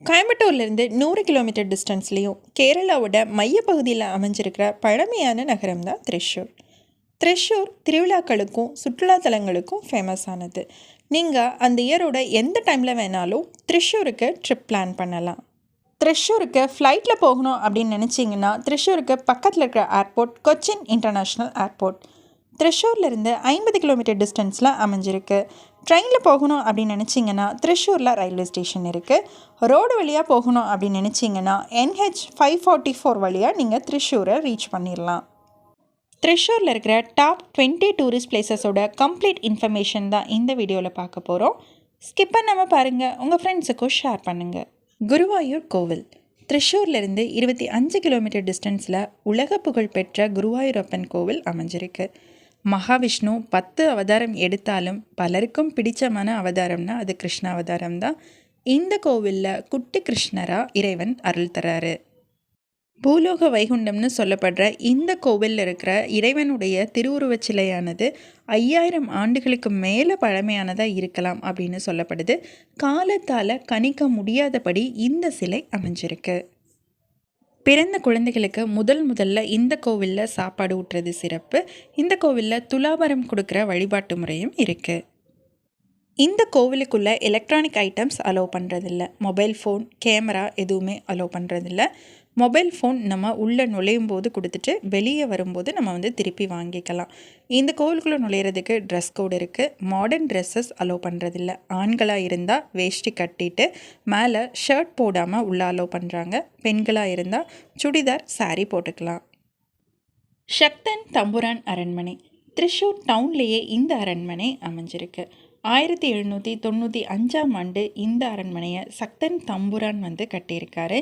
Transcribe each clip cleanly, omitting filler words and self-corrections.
கோயம்புத்தூர்லேருந்து 100 கிலோமீட்டர் டிஸ்டன்ஸ்லேயும் கேரளாவோட மையப்பகுதியில் அமைஞ்சிருக்கிற பழமையான நகரம் தான் த்ரிஷூர். த்ரிஷூர் திருவிழாக்களுக்கும் சுற்றுலாத்தலங்களுக்கும் ஃபேமஸ் ஆனது. நீங்கள் அந்த இயரோட எந்த டைமில் வேணாலும் த்ரிஷூருக்கு ட்ரிப் பிளான் பண்ணலாம். த்ரிஷூருக்கு ஃப்ளைட்டில் போகணும் அப்படின்னு நினச்சிங்கன்னா த்ரிஷூருக்கு பக்கத்தில் இருக்கிற ஏர்போர்ட் கொச்சின் இன்டர்நேஷ்னல் ஏர்போர்ட். த்ரிஷூர்லேருந்து 50 கிலோமீட்டர் டிஸ்டன்ஸில் அமைஞ்சிருக்கு. ட்ரெயினில் போகணும் அப்படின்னு நினச்சிங்கன்னா த்ரிஷூரில் ரயில்வே ஸ்டேஷன் இருக்குது. ரோடு வழியாக போகணும் அப்படின்னு நினச்சிங்கன்னா NH 544 வழியாக நீங்கள் த்ரிஷூரை ரீச் பண்ணிடலாம். த்ரிஷூரில் இருக்கிற டாப் 20 டூரிஸ்ட் பிளேசஸோட கம்ப்ளீட் இன்ஃபர்மேஷன் தான் இந்த வீடியோவில் பார்க்க போகிறோம். ஸ்கிப் பண்ணாமல் பாருங்கள், உங்கள் ஃப்ரெண்ட்ஸுக்கும் ஷேர் பண்ணுங்கள். குருவாயூர் கோவில் த்ரிஷூர்லேருந்து 25 கிலோமீட்டர் டிஸ்டன்ஸில் உலக புகழ்பெற்ற குருவாயூரப்பன் கோவில் அமைஞ்சிருக்கு. மகாவிஷ்ணு 10 அவதாரம் எடுத்தாலும் பலருக்கும் பிடிச்சமான அவதாரம்னா அது கிருஷ்ண அவதாரம் தான். இந்த கோவிலில் குட்டி கிருஷ்ணராக இறைவன் அருள் தராரு. பூலோக வைகுண்டம்னு சொல்லப்படுற இந்த கோவிலில் இருக்கிற இறைவனுடைய திருவுருவச் சிலையானது 5000 ஆண்டுகளுக்கு மேலே பழமையானதாக இருக்கலாம் அப்படின்னு சொல்லப்படுது. காலத்தால் கணிக்க முடியாதபடி இந்த சிலை அமைஞ்சிருக்கு. பிறந்த குழந்தைகளுக்கு முதல்ல இந்த கோவிலில் சாப்பாடு ஊட்டுறது சிறப்பு. இந்த கோவிலில் துலாபாரம் கொடுக்குற வழிபாட்டு முறையும் இருக்குது. இந்த கோவிலுக்குள்ளே எலக்ட்ரானிக் ஐட்டம்ஸ் அலோவ் பண்ணுறதில்ல. மொபைல் ஃபோன், கேமரா எதுவுமே அலோவ் பண்ணுறதில்ல. மொபைல் ஃபோன் நம்ம உள்ளே நுழையும் போது கொடுத்துட்டு வெளியே வரும்போது நம்ம திருப்பி வாங்கிக்கலாம். இந்த கோவிலுக்குள்ளே நுழையிறதுக்கு ட்ரெஸ் கோடு இருக்குது. மாடர்ன் ட்ரெஸ்ஸஸ் அலோவ் பண்ணுறதில்ல. ஆண்களாக இருந்தால் வேஷ்டி கட்டிட்டு மேலே ஷர்ட் போடாமல் உள்ளே அலோவ் பண்ணுறாங்க. பெண்களாக இருந்தால் சுடிதார், சாரீ போட்டுக்கலாம். சக்தன் தம்புரான் அரண்மனை த்ரிஷூர் டவுன்லேயே இந்த அரண்மனை அமைஞ்சிருக்கு. 1795ஆம் ஆண்டு இந்த அரண்மனையை சக்தன் தம்புரான் கட்டியிருக்காரு.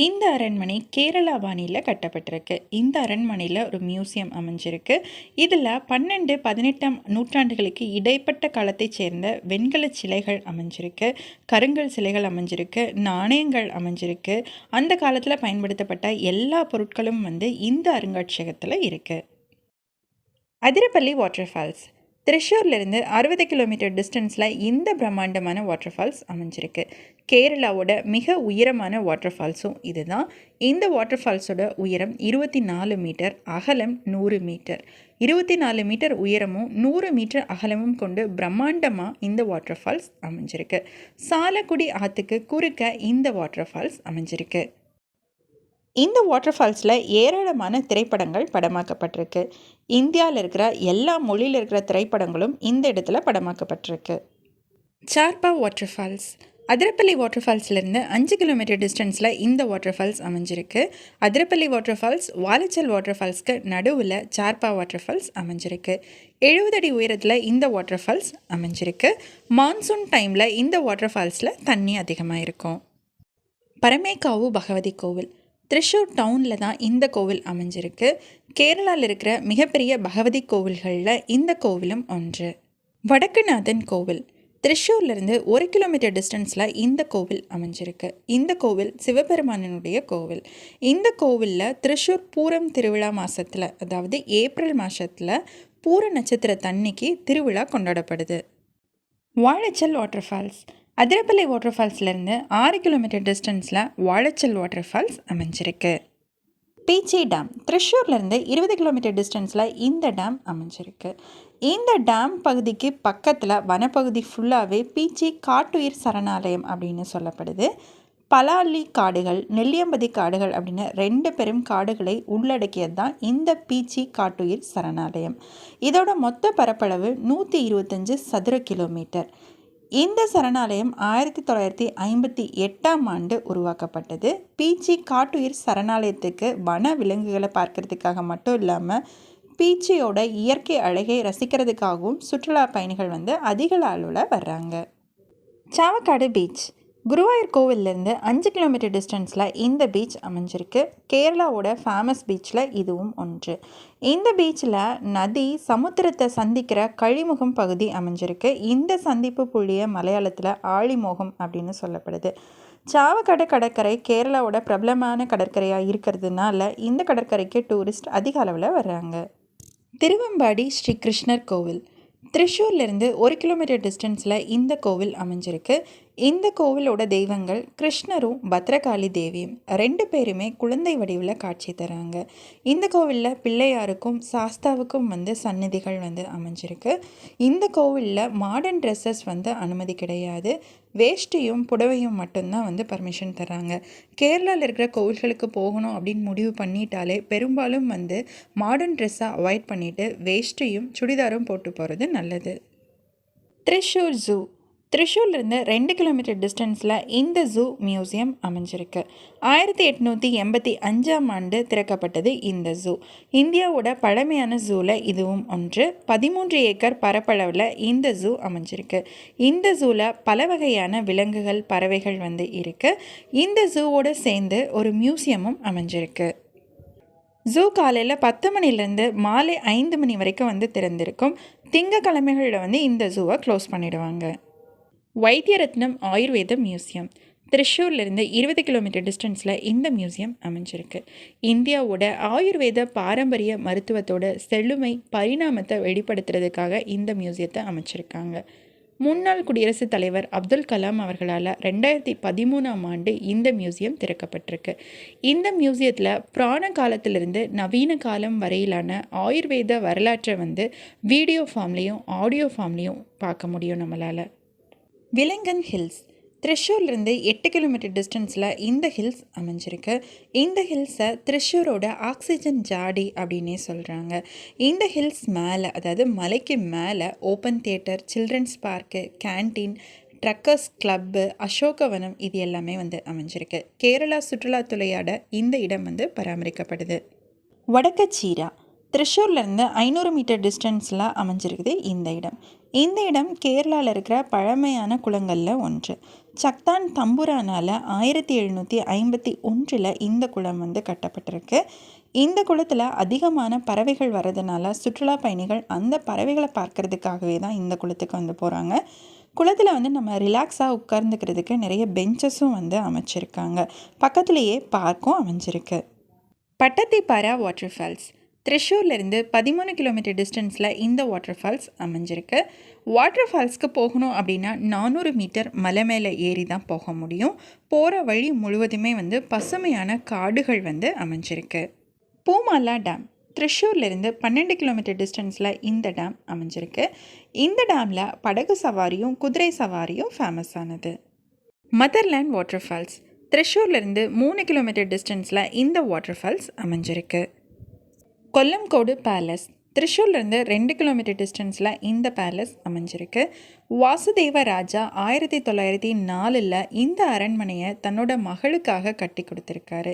இந்த அரண்மனை கேரளா பாணியில் கட்டப்பட்டிருக்கு. இந்த அரண்மனையில் ஒரு மியூசியம் அமைஞ்சிருக்கு. இதில் 12, 18ஆம் நூற்றாண்டுகளுக்கு இடைப்பட்ட காலத்தைச் சேர்ந்த வெண்கல சிலைகள் அமைஞ்சிருக்கு, கருங்கல் சிலைகள் அமைஞ்சிருக்கு, நாணயங்கள் அமைஞ்சிருக்கு. அந்த காலத்தில் பயன்படுத்தப்பட்ட எல்லா பொருட்களும் இந்த அருங்காட்சியகத்தில் இருக்குது. அதிரப்பள்ளி வாட்டர்ஃபால்ஸ் த்ரிஷூர்லேருந்து 60 கிலோமீட்டர் டிஸ்டன்ஸில் இந்த பிரம்மாண்டமான வாட்டர்ஃபால்ஸ் அமைஞ்சிருக்கு. கேரளாவோட மிக உயரமான வாட்டர்ஃபால்ஸும் இதுதான். இந்த வாட்டர்ஃபால்ஸோட உயரம் 24 மீட்டர், அகலம் 100 மீட்டர். 24 மீட்டர் உயரமும் 100 மீட்டர் அகலமும் கொண்டு பிரம்மாண்டமாக இந்த வாட்டர்ஃபால்ஸ் அமைஞ்சிருக்கு. சாலக்குடி ஆற்றுக்கு குறுக்க இந்த வாட்டர்ஃபால்ஸ் அமைஞ்சிருக்கு. இந்த வாட்டர்ஃபால்ஸில் ஏராளமான திரைப்படங்கள் படமாக்கப்பட்டிருக்கு. இந்தியாவில் இருக்கிற எல்லா மொழியில் இருக்கிற திரைப்படங்களும் இந்த இடத்துல படமாக்கப்பட்டிருக்கு. சார்பா வாட்டர்ஃபால்ஸ் அதிரப்பள்ளி வாட்டர்ஃபால்ஸ்லேருந்து 5 கிலோமீட்டர் டிஸ்டன்ஸில் இந்த வாட்டர்ஃபால்ஸ் அமைஞ்சிருக்கு. அதிரப்பள்ளி வாட்டர்ஃபால்ஸ் வாலச்சல் வாட்டர்ஃபால்ஸ்க்கு நடுவில் சார்பா வாட்டர்ஃபால்ஸ் அமைஞ்சிருக்கு. 70 அடி உயரத்தில் இந்த வாட்டர்ஃபால்ஸ் அமைஞ்சிருக்கு. மான்சூன் டைமில் இந்த வாட்டர்ஃபால்ஸில் தண்ணி அதிகமாக இருக்கும். பரமேக்காவு பகவதி கோவில் த்ரிஷூர் டவுனில் தான் இந்த கோவில் அமைஞ்சிருக்கு. கேரளாவில் இருக்கிற மிகப்பெரிய பகவதி கோவில்களில் இந்த கோவிலும் ஒன்று. வடக்குநாதன் கோவில் த்ரிஷூர்லேருந்து 1 கிலோமீட்டர் டிஸ்டன்ஸில் இந்த கோவில் அமைஞ்சிருக்கு. இந்த கோவில் சிவபெருமானினுடைய கோவில். இந்த கோவிலில் த்ரிஷூர் பூரம் திருவிழா மாதத்தில், அதாவது ஏப்ரல் மாதத்தில் பூர நட்சத்திர தண்ணிக்கு திருவிழா கொண்டாடப்படுது. வாழைச்சல் வாட்டர்ஃபால்ஸ் அதிரப்பள்ளி வாட்டர்ஃபால்ஸ்லேருந்து 6 கிலோமீட்டர் டிஸ்டன்ஸில் வாழைச்சல் வாட்டர்ஃபால்ஸ் அமைஞ்சிருக்கு. பீச்சி டேம் த்ரிஷூர்லேருந்து 20 கிலோமீட்டர் டிஸ்டன்ஸில் இந்த டேம் அமைஞ்சிருக்கு. இந்த டேம் பகுதிக்கு பக்கத்தில் வனப்பகுதி ஃபுல்லாகவே பீச்சி காட்டுயிர் சரணாலயம் அப்படின்னு சொல்லப்படுது. பலாலி காடுகள், நெல்லியம்பதி காடுகள் அப்படின்னு 2 பெரும் காடுகளை உள்ளடக்கியது தான் இந்த பீச்சி காட்டுயிர் சரணாலயம். இதோட மொத்த பரப்பளவு 125 சதுர கிலோமீட்டர். இந்த சரணாலயம் 1958ஆம் ஆண்டு உருவாக்கப்பட்டது. பீச்சி காட்டுயிர் சரணாலயத்துக்கு வன விலங்குகளை பார்க்கறதுக்காக மட்டும் இல்லாமல் பீச்சியோட இயற்கை அழகை ரசிக்கிறதுக்காகவும் சுற்றுலா பயணிகள் அதிக அளவில் வர்றாங்க. சாவக்காடு பீச் குருவாயூர் கோவிலேருந்து 5 கிலோமீட்டர் டிஸ்டன்ஸில் இந்த பீச் அமைஞ்சிருக்கு. கேரளாவோட ஃபேமஸ் பீச்சில் இதுவும் ஒன்று. இந்த பீச்சில் நதி சமுத்திரத்தை சந்திக்கிற கழிமுகம் பகுதி அமைஞ்சிருக்கு. இந்த சந்திப்பு புள்ளிய மலையாளத்தில் ஆழிமோகம் அப்படின்னு சொல்லப்படுது. சாவக்காடு கடற்கரை கேரளாவோட பிரபலமான கடற்கரையாக இருக்கிறதுனால இந்த கடற்கரைக்கு டூரிஸ்ட் அதிக அளவில் வர்றாங்க. திருவம்பாடி ஸ்ரீ கிருஷ்ணர் கோவில் திருச்சூர்லேருந்து 1 கிலோமீட்டர் டிஸ்டன்ஸில் இந்த கோவில் அமைஞ்சிருக்கு. இந்த கோவிலோட தெய்வங்கள் கிருஷ்ணரும் பத்ரகாளி தேவியும் 2 பேருமே குழந்தை வடிவில் காட்சி தராங்க. இந்த கோவிலில் பிள்ளையாருக்கும் சாஸ்தாவுக்கும் சந்நிதிகள் அமைஞ்சிருக்கு. இந்த கோவிலில் மாடர்ன் ட்ரெஸ்ஸஸ் அனுமதி கிடையாது. வேஷ்டியும் புடவையும் மட்டும்தான் பர்மிஷன் தராங்க. கேரளாவில் இருக்கிற கோவில்களுக்கு போகணும் அப்படின்னு முடிவு பண்ணிட்டாலே பெரும்பாலும் மாடர்ன் ட்ரெஸ்ஸை அவாய்ட் பண்ணிவிட்டு வேஷ்டியும் சுடிதாரும் போட்டு போகிறது நல்லது. திரிஷூர் ஜூ. திரிஷூர்லேருந்து 2 கிலோமீட்டர் டிஸ்டன்ஸில் இந்த ஜூ மியூசியம் அமைஞ்சிருக்கு. 1885ஆம் ஆண்டு திறக்கப்பட்டது இந்த ஜூ. இந்தியாவோட பழமையான ஜூவில் இதுவும் ஒன்று. 13 ஏக்கர் பரப்பளவில் இந்த ஜூ அமைஞ்சிருக்கு. இந்த ஜூவில் பல வகையான விலங்குகள், பறவைகள் இருக்குது. இந்த ஜூவோடு சேர்ந்து ஒரு மியூசியமும் அமைஞ்சிருக்கு. ஜூ காலையில் 10 மணிலேருந்து மாலை 5 மணி வரைக்கும் திறந்திருக்கும். திங்கக்கிழமைகளில் இந்த ஜூவை க்ளோஸ் பண்ணிடுவாங்க. வைத்தியரத்னம் ஆயுர்வேத மியூசியம். திரிஷூர்லேருந்து 20 கிலோமீட்டர் டிஸ்டன்ஸில் இந்த மியூசியம் அமைஞ்சிருக்கு. இந்தியாவோட ஆயுர்வேத பாரம்பரிய மருத்துவத்தோட செழுமை பரிணாமத்தை வெளிப்படுத்துறதுக்காக இந்த மியூசியத்தை அமைச்சிருக்காங்க. முன்னாள் குடியரசுத் தலைவர் அப்துல் கலாம் அவர்களால் 2013ஆம் ஆண்டு இந்த மியூசியம் திறக்கப்பட்டிருக்கு. இந்த மியூசியத்தில் புராண காலத்திலிருந்து நவீன காலம் வரையிலான ஆயுர்வேத வரலாற்றை வீடியோ ஃபார்ம்லேயும் ஆடியோ ஃபார்ம்லேயும் பார்க்க முடியும் நம்மளால். விலங்கன் ஹில்ஸ். திரிஷூர்லேருந்து 8 கிலோமீட்டர் டிஸ்டன்ஸில் இந்த ஹில்ஸ் அமைஞ்சிருக்கு. இந்த ஹில்ஸை திரிஷூரோட ஆக்சிஜன் ஜாடி அப்படின்னே சொல்கிறாங்க. இந்த ஹில்ஸ் மேலே, அதாவது மலைக்கு மேலே open theatre, children's park, canteen, trekkers club, Ashokavanam இது எல்லாமே அமைஞ்சிருக்கு. கேரளா சுற்றுலாத்துறையோட இந்த இடம் பராமரிக்கப்படுது. வடக்கச்சீரா. திரிஷூர்லேருந்து 500 மீட்டர் டிஸ்டன்ஸில் அமைஞ்சிருக்குது இந்த இடம். இந்த இடம் கேரளாவில் இருக்கிற பழமையான குளங்களில் ஒன்று. சக்தான் தம்புரானால் 1751 இந்த குளம் கட்டப்பட்டிருக்கு. இந்த குளத்தில் அதிகமான பறவைகள் வர்றதுனால சுற்றுலா பயணிகள் அந்த பறவைகளை பார்க்கறதுக்காகவே தான் இந்த குளத்துக்கு போகிறாங்க. குளத்தில் நம்ம ரிலாக்ஸாக உட்கார்ந்துக்கிறதுக்கு நிறைய பெஞ்சஸும் அமைச்சிருக்காங்க. பக்கத்துலேயே பார்க்கும் அமைஞ்சிருக்கு. பட்டத்திப்பாரா வாட்டர் ஃபால்ஸ். திரிஷூர்லேருந்து 13 கிலோமீட்டர் டிஸ்டன்ஸில் இந்த வாட்டர் ஃபால்ஸ் அமைஞ்சிருக்கு. வாட்டர் ஃபால்ஸ்க்கு போகணும் அப்படின்னா 400 மீட்டர் மலை மேலே ஏறி தான் போக முடியும். போகிற வழி முழுவதுமே பசுமையான காடுகள் அமைஞ்சிருக்கு. பூமாலா டேம். திரிஷூர்லேருந்து 12 கிலோமீட்டர் டிஸ்டன்ஸில் இந்த டேம் அமைஞ்சிருக்கு. இந்த டேமில் படகு சவாரியும் குதிரை சவாரியும் ஃபேமஸானது. Motherland water falls. திரிஷூர்லேருந்து 3 கிலோமீட்டர் டிஸ்டன்ஸில் இந்த வாட்டர் ஃபால்ஸ் அமைஞ்சிருக்கு. கொல்லம்கோடு பேலஸ். திரிஷூர்லேருந்து 2 கிலோமீட்டர் டிஸ்டன்ஸில் இந்த பேலஸ் அமைஞ்சிருக்கு. வாசுதேவ ராஜா 1904 இந்த அரண்மனையை தன்னோட மகளுக்காக கட்டி கொடுத்துருக்காரு.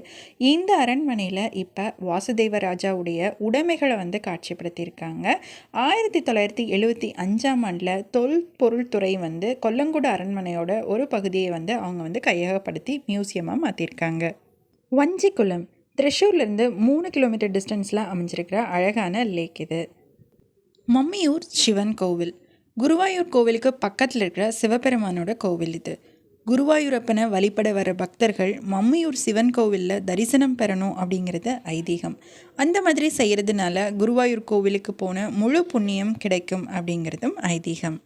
இந்த அரண்மனையில் இப்போ வாசுதேவ ராஜாவுடைய உடைமைகளை காட்சிப்படுத்தியிருக்காங்க. 1975ஆம் ஆண்டில் தொல்பொருள்துறை கொல்லங்கோடு அரண்மனையோட ஒரு பகுதியை அவங்க கையகப்படுத்தி மியூசியமாக மாற்றிருக்காங்க. வஞ்சிக்குளம். திரிஷூர்லேருந்து 3 கிலோமீட்டர் டிஸ்டன்ஸில் அமைஞ்சிருக்கிற அழகான லேக் இது. மம்மியூர் சிவன் கோவில். குருவாயூர் கோவிலுக்கு பக்கத்தில் இருக்கிற சிவபெருமானோட கோவில் இது. குருவாயூரப்பனை வழிபட வர பக்தர்கள் மம்மியூர் சிவன் கோவிலில் தரிசனம் பெறணும் அப்படிங்கிறது ஐதீகம். அந்த மாதிரி செய்கிறதுனால குருவாயூர் கோவிலுக்கு போன முழு புண்ணியம் கிடைக்கும் அப்படிங்கிறதும் ஐதீகம்.